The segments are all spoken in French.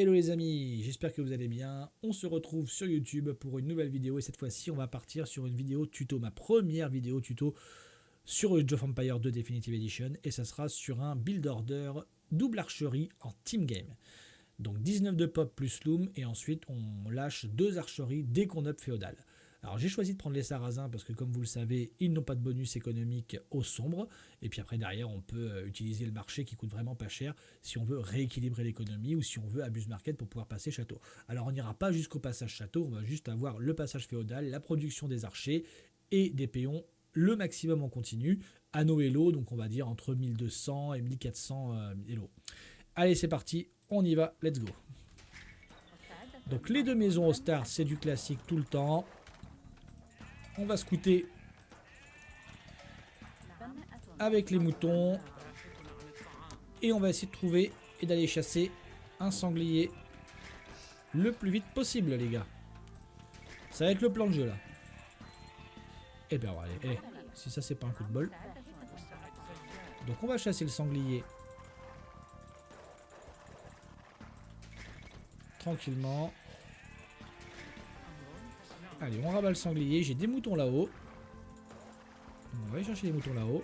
Hello les amis, j'espère que vous allez bien. On se retrouve sur YouTube pour une nouvelle vidéo et cette fois-ci on va partir sur une vidéo tuto, ma première vidéo tuto sur Age of Empires 2 Definitive Edition et ça sera sur un build order double archerie en team game. Donc 19 de pop plus loom et ensuite on lâche 2 archeries dès qu'on up féodal. Alors j'ai choisi de prendre les sarrasins parce que comme vous le savez, ils n'ont pas de bonus économique au sombre. Et puis après derrière on peut utiliser le marché qui coûte vraiment pas cher si on veut rééquilibrer l'économie ou si on veut abuse market pour pouvoir passer château. Alors on n'ira pas jusqu'au passage château, on va juste avoir le passage féodal, la production des archers et des péons le maximum en continu à nos hello, donc on va dire entre 1200 et 1400 hello. Allez c'est parti, on y va, let's go. Donc les deux maisons au star c'est du classique tout le temps. On va scouter avec les moutons et on va essayer de trouver et d'aller chasser un sanglier le plus vite possible les gars. Ça va être le plan de jeu là. Et bien allez, si ça c'est pas un coup de bol. Donc on va chasser le sanglier tranquillement. Allez, on rabat le sanglier, j'ai des moutons là-haut. On va aller chercher les moutons là-haut.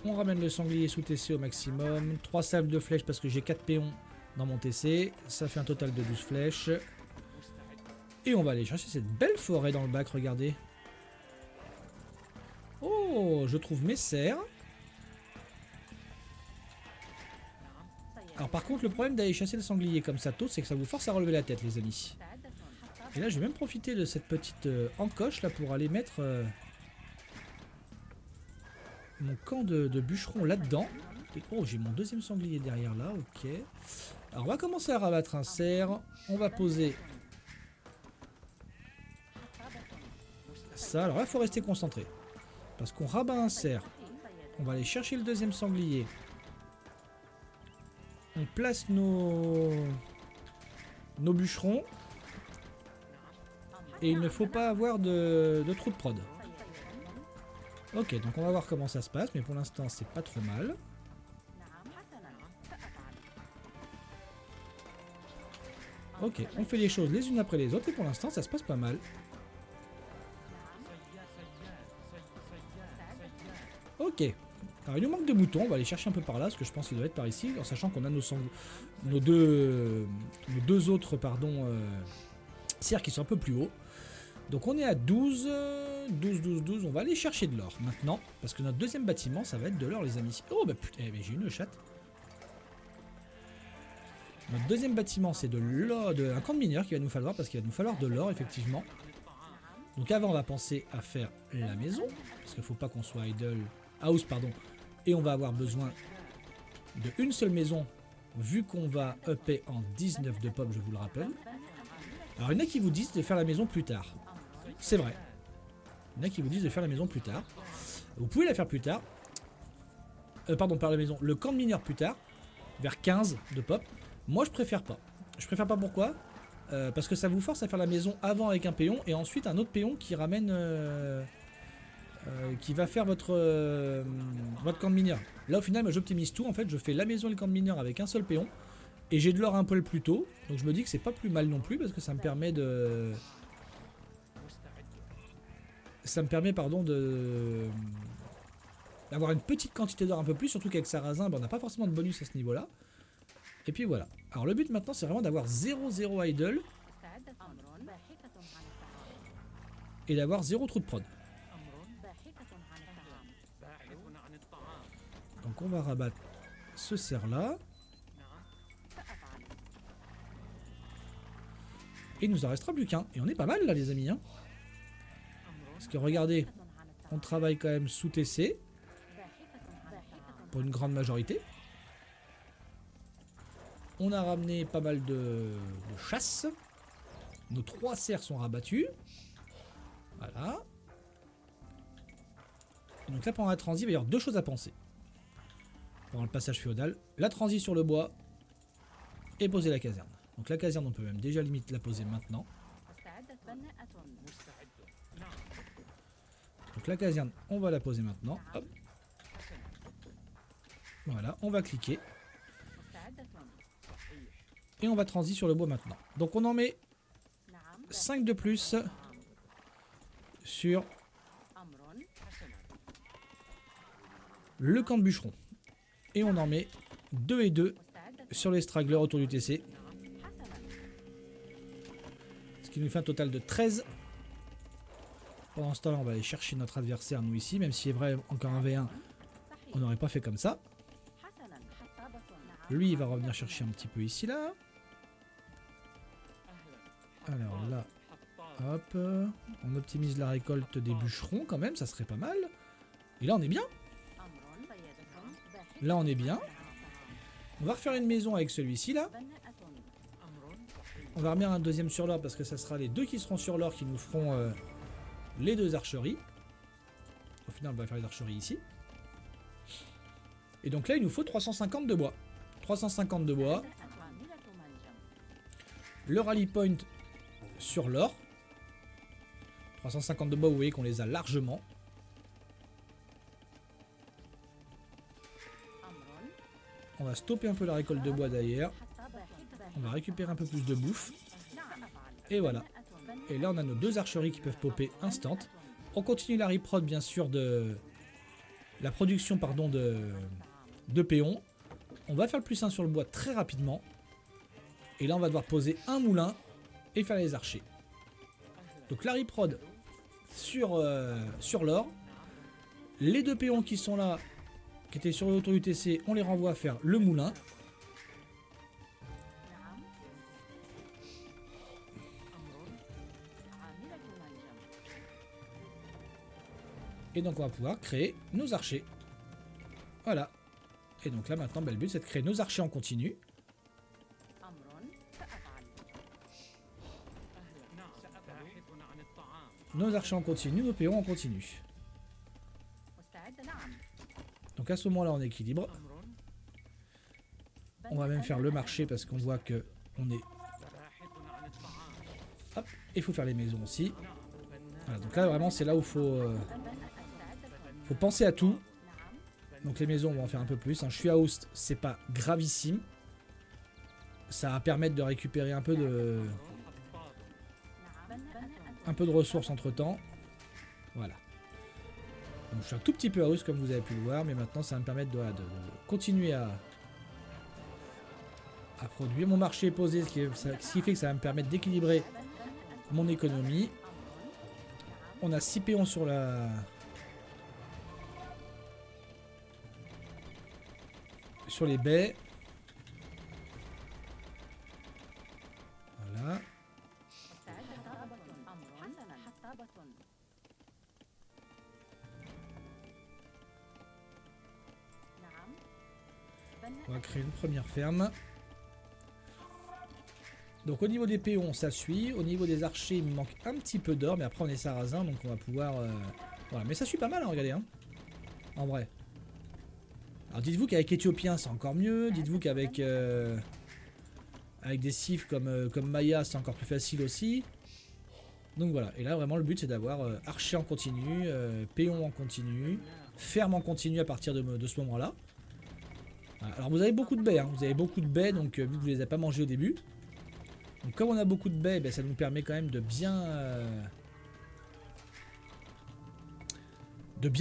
On ramène le sanglier sous TC au maximum. 3 salves de flèches parce que j'ai 4 péons dans mon TC. Ça fait un total de 12 flèches. Et on va aller chercher cette belle forêt dans le bac, regardez. Oh, je trouve mes serres. Alors par contre, le problème d'aller chasser le sanglier comme ça tôt, c'est que ça vous force à relever la tête, les amis. Et là, je vais même profiter de cette petite encoche là pour aller mettre mon camp de bûcheron là-dedans. Oh, j'ai mon deuxième sanglier derrière là, ok. Alors on va commencer à rabattre un cerf. On va poser ça. Alors là, il faut rester concentré. Parce qu'on rabat un cerf. On va aller chercher le deuxième sanglier. On place nos bûcherons. Et il ne faut pas avoir de trou de prod. Ok, donc on va voir comment ça se passe, mais pour l'instant c'est pas trop mal. Ok, on fait les choses les unes après les autres et pour l'instant ça se passe pas mal. Ok, alors il nous manque de moutons, on va aller chercher un peu par là, parce que je pense qu'il doit être par ici, en sachant qu'on a nos deux autres cerfs qui sont un peu plus hauts. Donc on est à 12, 12, on va aller chercher de l'or maintenant, parce que notre deuxième bâtiment, ça va être de l'or les amis. Oh bah putain, j'ai une chatte. Notre deuxième bâtiment, c'est de l'or, un camp de mineurs qu'il va nous falloir, parce qu'il va nous falloir de l'or effectivement. Donc avant, on va penser à faire la maison, parce qu'il ne faut pas qu'on soit house, et on va avoir besoin de une seule maison, vu qu'on va upper en 19 de pop, je vous le rappelle. Alors il y en a qui vous disent de faire la maison plus tard. C'est vrai. Il y en a qui vous disent de faire la maison plus tard. Vous pouvez la faire plus tard. Par la maison. Le camp de mineurs plus tard. Vers 15 de pop. Moi je préfère pas. Je préfère pas pourquoi parce que ça vous force à faire la maison avant avec un péon. Et ensuite un autre péon qui ramène... qui va faire votre camp de mineurs. Là au final j'optimise tout. En fait je fais la maison et le camp de mineurs avec un seul péon. Et j'ai de l'or un peu plus tôt. Donc je me dis que c'est pas plus mal non plus. Parce que ça me permet de... d'avoir une petite quantité d'or un peu plus, surtout qu'avec Sarrasin, on n'a pas forcément de bonus à ce niveau-là. Et puis voilà. Alors le but maintenant, c'est vraiment d'avoir 0-0 idle et d'avoir 0 trou de prod. Donc on va rabattre ce cerf-là. Et il nous en restera plus qu'un. Et on est pas mal là les amis. Hein, parce que regardez, on travaille quand même sous TC. Pour une grande majorité. On a ramené pas mal de chasse. Nos 3 cerfs sont rabattus. Voilà. Et donc là pendant la transi, il va y avoir 2 choses à penser. Pendant le passage féodal. La transi sur le bois. Et poser la caserne. Donc la caserne on peut même déjà limite la poser maintenant. Donc la caserne on va la poser maintenant. Hop. Voilà, on va cliquer. Et on va transi sur le bois maintenant. Donc on en met 5 de plus sur le camp de bûcheron. Et on en met 2 et 2 sur les stragglers autour du TC. Ce qui nous fait un total de 13. Pendant ce temps-là, on va aller chercher notre adversaire, nous ici. Même si est vrai, encore un V1, on n'aurait pas fait comme ça. Lui, il va revenir chercher un petit peu ici, là. Alors là, hop. On optimise la récolte des bûcherons quand même, ça serait pas mal. Et là, on est bien. Là, on est bien. On va refaire une maison avec celui-ci, là. On va remettre un deuxième sur l'or parce que ça sera les deux qui seront sur l'or qui nous feront les deux archeries. Au final, on va faire les archeries ici. Et donc là, il nous faut 350 de bois. 350 de bois. Le rally point sur l'or. 350 de bois, vous voyez qu'on les a largement. On va stopper un peu la récolte de bois d'ailleurs. On va récupérer un peu plus de bouffe. Et voilà. Et là, on a nos deux archeries qui peuvent popper instant. On continue la reprod, bien sûr, de... La production, pardon, de péons. On va faire le +1 sur le bois très rapidement. Et là, on va devoir poser un moulin et faire les archers. Donc la reprod sur l'or. Les deux péons qui sont là, qui étaient sur le autour du TC, on les renvoie à faire le moulin. Et donc on va pouvoir créer nos archers. Voilà. Et donc là maintenant, le but c'est de créer nos archers en continu. Nos archers en continu, nos péons en continu. Donc à ce moment-là, on équilibre. On va même faire le marché parce qu'on voit que on est... Hop, il faut faire les maisons aussi. Voilà, donc là vraiment c'est là où faut penser à tout. Donc les maisons on va en faire un peu plus. Je suis à host, c'est pas gravissime. Ça va permettre de récupérer un peu de ressources entre temps. Voilà. Donc je suis un tout petit peu à host comme vous avez pu le voir, mais maintenant ça va me permettre de continuer à produire. Mon marché est posé, ce qui fait que ça va me permettre d'équilibrer mon économie. On a 6 péons sur les baies. Voilà. On va créer une première ferme. Donc au niveau des péons, ça suit. Au niveau des archers, il me manque un petit peu d'or. Mais après, on est sarrasin, donc on va pouvoir... Voilà, mais ça suit pas mal, hein, regardez. Hein. En vrai. Alors dites-vous qu'avec Éthiopien, c'est encore mieux. Dites-vous qu'avec avec des cifres comme Maya, c'est encore plus facile aussi. Donc voilà. Et là, vraiment, le but, c'est d'avoir archer en continu, péon en continu, ferme en continu à partir de ce moment-là. Voilà. Alors vous avez beaucoup de baies. Hein. Vous avez beaucoup de baies, donc vu que vous ne les avez pas mangées au début. Donc comme on a beaucoup de baies, ben, ça nous permet quand même de bien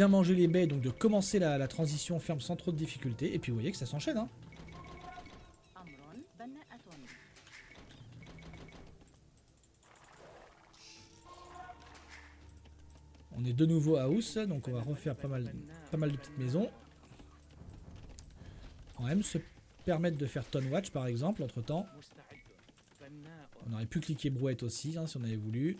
manger les baies, donc de commencer la transition ferme sans trop de difficultés. Et puis vous voyez que ça s'enchaîne. Hein. On est de nouveau à House, donc on va refaire pas mal de petites maisons. On va même se permettre de faire Ton Watch par exemple entre temps. On aurait pu cliquer brouette aussi hein, si on avait voulu.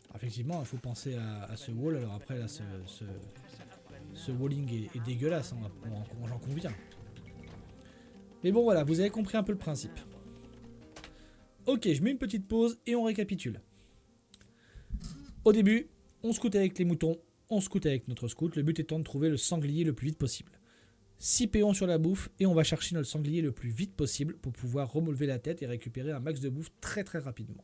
Alors, effectivement, il faut penser à ce wall. Alors après, là, ce walling est dégueulasse, hein, j'en conviens. Mais bon, voilà, vous avez compris un peu le principe. Ok, je mets une petite pause et on récapitule. Au début, on scoute avec les moutons. On scoute avec notre scout, le but étant de trouver le sanglier le plus vite possible. 6 péons sur la bouffe et on va chercher notre sanglier le plus vite possible pour pouvoir relever la tête et récupérer un max de bouffe très très rapidement.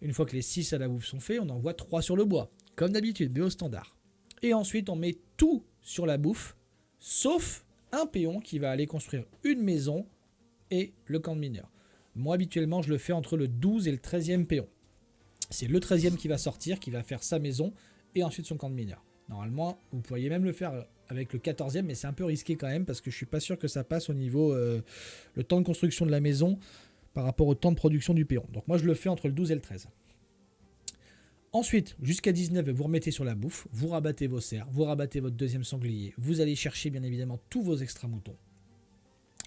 Une fois que les 6 à la bouffe sont faits, on envoie 3 sur le bois. comme d'habitude, BO standard. Et ensuite, on met tout sur la bouffe, sauf un péon qui va aller construire une maison et le camp de mineurs. Moi, habituellement, je le fais entre le 12 et le 13e péon. C'est le 13e qui va sortir, qui va faire sa maison et ensuite son camp de mineurs. Normalement, vous pourriez même le faire avec le 14e, mais c'est un peu risqué quand même parce que je suis pas sûr que ça passe au niveau le temps de construction de la maison par rapport au temps de production du péon. Donc moi, je le fais entre le 12 et le 13. Ensuite, jusqu'à 19, vous remettez sur la bouffe, vous rabattez vos cerfs, vous rabattez votre deuxième sanglier, vous allez chercher bien évidemment tous vos extra moutons.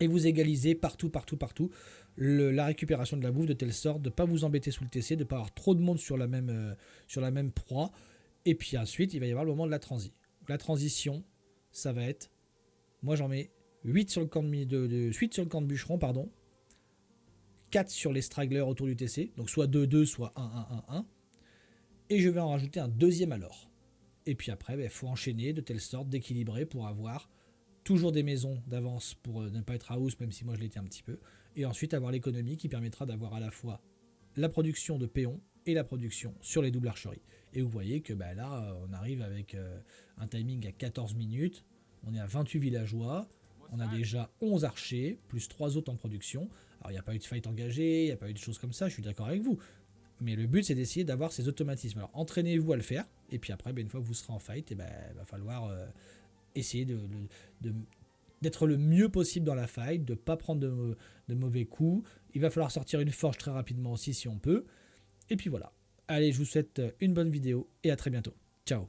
Et vous égalisez partout la récupération de la bouffe de telle sorte de ne pas vous embêter sous le TC, de ne pas avoir trop de monde sur la même proie. Et puis ensuite, il va y avoir le moment de la transi. La transition, ça va être, moi j'en mets 8 sur le camp de bûcheron, 4 sur les stragglers autour du TC, donc soit 2-2, soit 1-1-1-1. Et je vais en rajouter un deuxième alors. Et puis après, il faut enchaîner de telle sorte d'équilibrer pour avoir toujours des maisons d'avance pour ne pas être house, même si moi je l'étais un petit peu. Et ensuite avoir l'économie qui permettra d'avoir à la fois la production de péons et la production sur les doubles archeries. Et vous voyez que là, on arrive avec un timing à 14 minutes. On est à 28 villageois. On a déjà 11 archers, plus 3 autres en production. Alors il n'y a pas eu de fight engagé, il n'y a pas eu de choses comme ça, je suis d'accord avec vous. Mais le but, c'est d'essayer d'avoir ces automatismes. Alors, entraînez-vous à le faire. Et puis après, une fois que vous serez en fight, il va falloir essayer d'être le mieux possible dans la fight, de ne pas prendre de mauvais coups. Il va falloir sortir une forge très rapidement aussi si on peut. Et puis voilà. Allez, je vous souhaite une bonne vidéo et à très bientôt. Ciao.